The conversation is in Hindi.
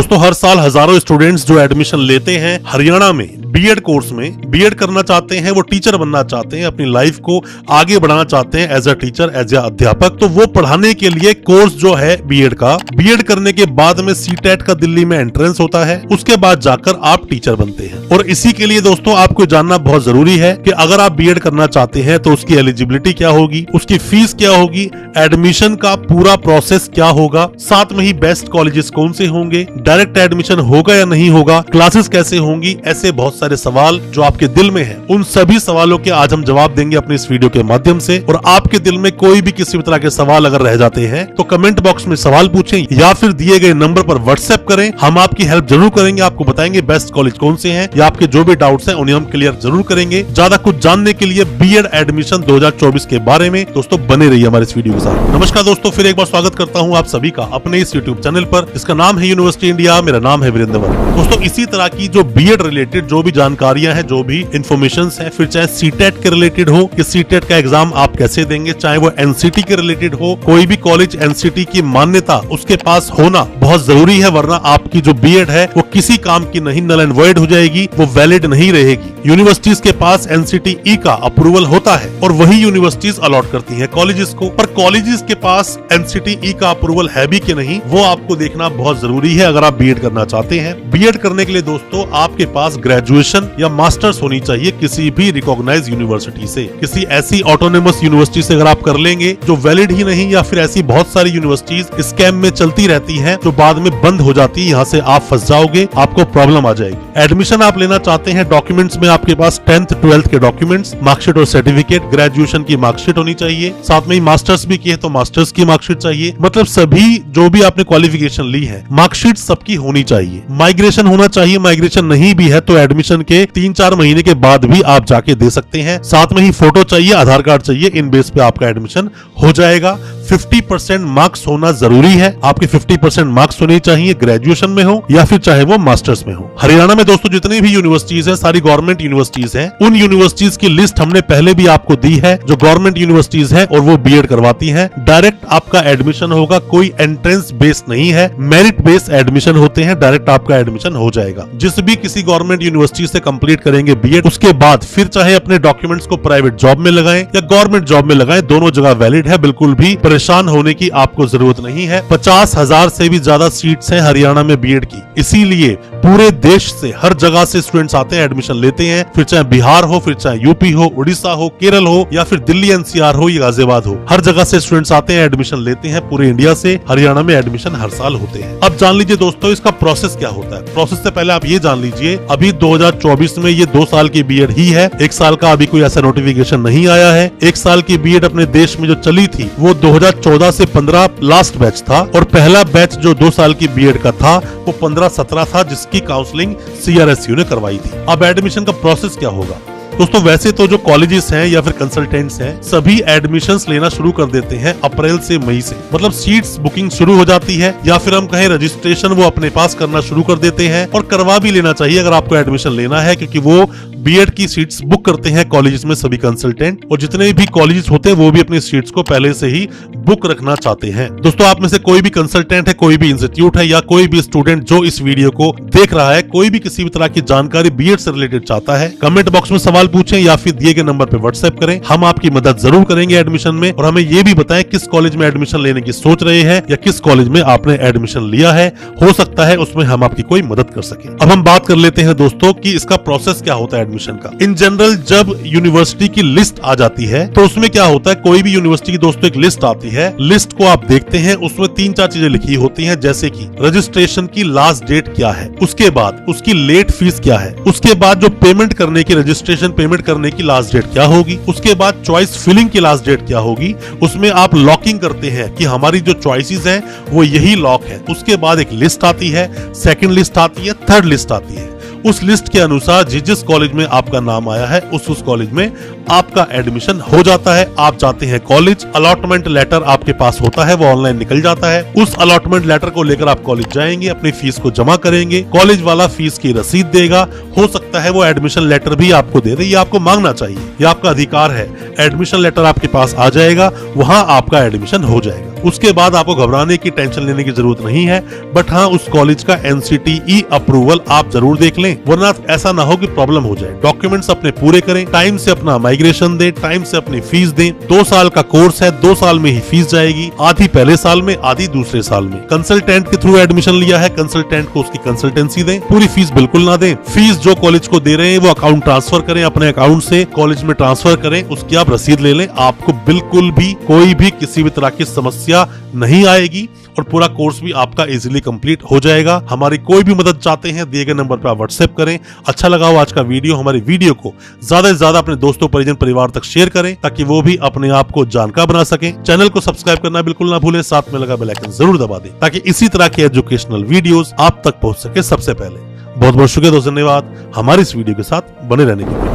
दोस्तों हर साल हजारों स्टूडेंट्स जो एडमिशन लेते हैं हरियाणा में बीएड कोर्स में, बीएड करना चाहते हैं, वो टीचर बनना चाहते हैं, अपनी लाइफ को आगे बढ़ाना चाहते हैं as a teacher, as a अध्यापक, तो वो पढ़ाने के लिए कोर्स जो है बीएड का, बीएड करने के बाद में सीटेट का दिल्ली में एंट्रेंस होता है, उसके बाद जाकर आप टीचर बनते हैं। और इसी के लिए दोस्तों आपको जानना बहुत जरूरी है कि अगर आप बीएड करना चाहते हैं तो उसकी एलिजिबिलिटी क्या होगी, उसकी फीस क्या होगी, एडमिशन का पूरा प्रोसेस क्या होगा, साथ में ही बेस्ट कॉलेजेस कौन से होंगे, डायरेक्ट एडमिशन होगा या नहीं होगा, क्लासेस कैसे होंगी, ऐसे बहुत सारे सवाल जो आपके दिल में हैं, उन सभी सवालों के आज हम जवाब देंगे अपने इस वीडियो के माध्यम से। और आपके दिल में कोई भी किसी भी तरह के सवाल अगर रह जाते हैं तो कमेंट बॉक्स में सवाल पूछें या फिर दिए गए नंबर पर व्हाट्सएप करें, हम आपकी हेल्प जरूर करेंगे, आपको बताएंगे बेस्ट कॉलेज कौन से हैं या आपके जो भी डाउट्स हैं उन्हें हम क्लियर जरूर करेंगे। ज्यादा कुछ जानने के लिए बीएड एडमिशन 2024 के बारे में दोस्तों बने रहिए हमारे इस वीडियो के साथ। नमस्कार दोस्तों, फिर एक बार स्वागत करता हूं आप सभी का अपने इस यूट्यूब चैनल पर, जिसका नाम है यूनिवर्सिटी इंडिया। मेरा नाम है वीरेंद्र वर्मा। दोस्तों इसी तरह की जो बीएड रिलेटेड जो भी जानकारियां हैं, जो भी इन्फॉर्मेशन है, फिर चाहे सीटेट के रिलेटेड हो कि सीटेट का एग्जाम आप कैसे देंगे, चाहे वो एनसीटी के रिलेटेड हो, कोई भी कॉलेज एनसीटी की मान्यता उसके पास होना बहुत जरूरी है, वरना आपकी जो बीएड है वो किसी काम की नहीं, नल एंड वॉइड हो जाएगी, वो वैलिड नहीं रहेगी। यूनिवर्सिटीज के पास एनसीटी ई का अप्रूवल होता है और वही यूनिवर्सिटीज अलॉट करती है कॉलेजेस को, पर कॉलेजेस के पास एनसीटी ई का अप्रूवल है भी कि नहीं वो आपको देखना बहुत जरूरी है अगर आप बीएड करना चाहते हैं। बीएड करने के लिए दोस्तों आपके पास ग्रेजुएशन या मास्टर्स होनी चाहिए किसी भी रिकॉग्नाइज यूनिवर्सिटी से। किसी ऐसी ऑटोनोमस यूनिवर्सिटी से अगर आप कर लेंगे जो वैलिड ही नहीं, या फिर ऐसी बहुत सारी यूनिवर्सिटीज स्कैम में चलती रहती हैं जो बाद में बंद हो जाती है, यहाँ से आप फंस जाओगे, आपको प्रॉब्लम आ जाएगी। एडमिशन आप लेना चाहते हैं, डॉक्यूमेंट्स में आपके पास 10th 12th के डॉक्यूमेंट्स, मार्कशीट और सर्टिफिकेट, ग्रेजुएशन की मार्कशीट होनी चाहिए, साथ में ही मास्टर्स भी किए तो मास्टर्स की मार्कशीट चाहिए, मतलब सभी जो भी आपने क्वालिफिकेशन ली है मार्कशीट सबकी होनी चाहिए। माइग्रेशन होना चाहिए, माइग्रेशन नहीं भी है तो एडमिशन के 3-4 महीने के बाद भी आप जाके दे सकते हैं। साथ में ही फोटो चाहिए, आधार कार्ड चाहिए, इन बेस पे आपका एडमिशन हो जाएगा। 50% मार्क्स होना जरूरी है, आपके 50% मार्क्स होने चाहिए, ग्रेजुएशन में हो या फिर चाहे वो मास्टर्स में हो। हरियाणा में दोस्तों जितनी भी यूनिवर्सिटीज है सारी गवर्नमेंट यूनिवर्सिटीज हैं, उन यूनिवर्सिटीज की लिस्ट हमने पहले भी आपको दी है जो गवर्नमेंट यूनिवर्सिटीज है और वो बीएड करवाती हैं। डायरेक्ट आपका एडमिशन होगा, कोई एंट्रेंस बेस नहीं है, मेरिट बेस एडमिशन होते हैं, डायरेक्ट आपका एडमिशन हो जाएगा। जिस भी किसी गवर्नमेंट यूनिवर्सिटी से कंप्लीट करेंगे बीएड, उसके बाद फिर चाहे अपने डॉक्यूमेंट्स को प्राइवेट जॉब में लगाएं या गवर्नमेंट जॉब में लगाएं, दोनों जगह वैलिड है, बिल्कुल भी परेशान होने की आपको जरूरत नहीं है। 50,000 से भी ज्यादा सीट्स हैं हरियाणा में बीएड की, इसीलिए पूरे देश से हर जगह से स्टूडेंट्स आते हैं, एडमिशन लेते हैं, फिर चाहे बिहार हो, फिर चाहे यूपी हो, उड़ीसा हो, केरल हो या फिर दिल्ली एनसीआर हो या गाजियाबाद हो, हर जगह से स्टूडेंट्स आते हैं, एडमिशन लेते हैं। पूरे इंडिया से हरियाणा में एडमिशन हर साल होते हैं। अब जान लीजिए दोस्तों इसका प्रोसेस क्या होता है। प्रोसेस से पहले आप ये जान लीजिए अभी 2024 में ये 2 साल की बीएड ही है, 1 साल का अभी कोई ऐसा नोटिफिकेशन नहीं आया है। 1 साल की बीएड अपने देश में जो चली थी वो 2014 से 15 लास्ट बैच था और पहला बैच जो 2 साल की बीएड का था वो 15-17 था, जिसकी काउंसलिंग सीआरएसयू ने करवाई थी। अब एडमिशन का प्रोसेस क्या होगा दोस्तों, वैसे तो जो कॉलेजेस हैं या फिर कंसल्टेंट्स हैं सभी एडमिशंस लेना शुरू कर देते हैं अप्रैल से मई से, मतलब सीट्स बुकिंग शुरू हो जाती है या फिर हम कहें रजिस्ट्रेशन वो अपने पास करना शुरू कर देते हैं। और करवा भी लेना चाहिए अगर आपको एडमिशन लेना है, क्योंकि वो बीएड की सीट्स बुक करते हैं कॉलेजेस में सभी कंसल्टेंट, और जितने भी कॉलेजेस होते हैं वो भी अपनी सीट्स को पहले से ही बुक रखना चाहते हैं। दोस्तों आप में से कोई भी कंसल्टेंट है, कोई भी इंस्टीट्यूट है या कोई भी स्टूडेंट जो इस वीडियो को देख रहा है, कोई भी किसी भी तरह की जानकारी बीएड से रिलेटेड चाहता है, कमेंट बॉक्स में सवाल पूछें या फिर दिए गए नंबर पे व्हाट्सएप करें, हम आपकी मदद जरूर करेंगे एडमिशन में। और हमें ये भी बताएं किस कॉलेज में एडमिशन लेने की सोच रहे हैं या किस कॉलेज में आपने एडमिशन लिया है, हो सकता है उसमें हम आपकी कोई मदद कर सके। अब हम बात कर लेते हैं दोस्तों कि इसका प्रोसेस क्या होता है एडमिशन का। इन जनरल जब यूनिवर्सिटी की लिस्ट आ जाती है तो उसमें क्या होता है, कोई भी यूनिवर्सिटी की दोस्तों एक लिस्ट आती है, लिस्ट को आप देखते हैं, उसमें 3-4 चीजें लिखी होती हैं, जैसे कि रजिस्ट्रेशन की लास्ट डेट क्या है, उसके बाद उसकी लेट फीस क्या है, उसके बाद जो पेमेंट करने की, रजिस्ट्रेशन पेमेंट करने की लास्ट डेट क्या होगी, उसके बाद चॉइस फिलिंग की लास्ट डेट क्या होगी, उसमें आप लॉकिंग करते हैं कि हमारी जो चॉइसेस हैं वो यही लॉक है। उसके बाद एक लिस्ट आती है, सेकंड लिस्ट आती है, थर्ड लिस्ट आती है। उस लिस्ट के अनुसार जिस कॉलेज में आपका नाम आया है उस कॉलेज में आपका एडमिशन हो जाता है। आप जाते हैं कॉलेज, अलॉटमेंट लेटर आपके पास होता है, वो ऑनलाइन निकल जाता है। उस अलॉटमेंट लेटर को लेकर आप कॉलेज जाएंगे, अपनी फीस को जमा करेंगे, कॉलेज वाला फीस की रसीद देगा। हो सकता है वो एडमिशन लेटर भी आपको दे दे, ये आपको मांगना चाहिए, ये आपका अधिकार है। एडमिशन लेटर आपके पास आ जाएगा, वहां आपका एडमिशन हो जाएगा। उसके बाद आपको घबराने की, टेंशन लेने की जरूरत नहीं है। बट हाँ, उस कॉलेज का NCTE अप्रूवल आप जरूर देख लें, वरना ऐसा ना हो कि प्रॉब्लम हो जाए। डॉक्यूमेंट्स अपने पूरे करें, टाइम से अपना माइग्रेशन दें, टाइम से अपनी फीस दें। 2 साल का कोर्स है, 2 साल में ही फीस जाएगी, आधी पहले साल में, आधी दूसरे साल में। कंसल्टेंट के थ्रू एडमिशन लिया है, कंसल्टेंट को उसकी कंसल्टेंसी दें, पूरी फीस बिल्कुल ना दें। फीस जो कॉलेज को दे रहे हैं वो अकाउंट ट्रांसफर करें, अपने अकाउंट से कॉलेज में ट्रांसफर करें, उसकी आप रसीद ले लें। आपको बिल्कुल भी कोई भी किसी भी तरह की समस्या नहीं आएगी और पूरा कोर्स भी आपका इजीली कंप्लीट हो जाएगा। हमारी कोई भी मदद चाहते हैं, दिए गए नंबर पर आप व्हाट्सएप करें। अच्छा लगा हो आज का वीडियो, हमारी वीडियो को ज्यादा से ज्यादा अपने दोस्तों, परिजन, परिवार तक शेयर करें ताकि वो भी अपने आप को जानकार बना सकें। चैनल को सब्सक्राइब करना बिल्कुल ना भूलें, साथ में लगा बेल आइकन जरूर दबा दें ताकि इसी तरह के एजुकेशनल वीडियोस आप तक पहुंच सके सबसे पहले। बहुत बहुत शुक्रिया दोस्तों, धन्यवाद हमारी इस वीडियो के साथ बने रहने के लिए।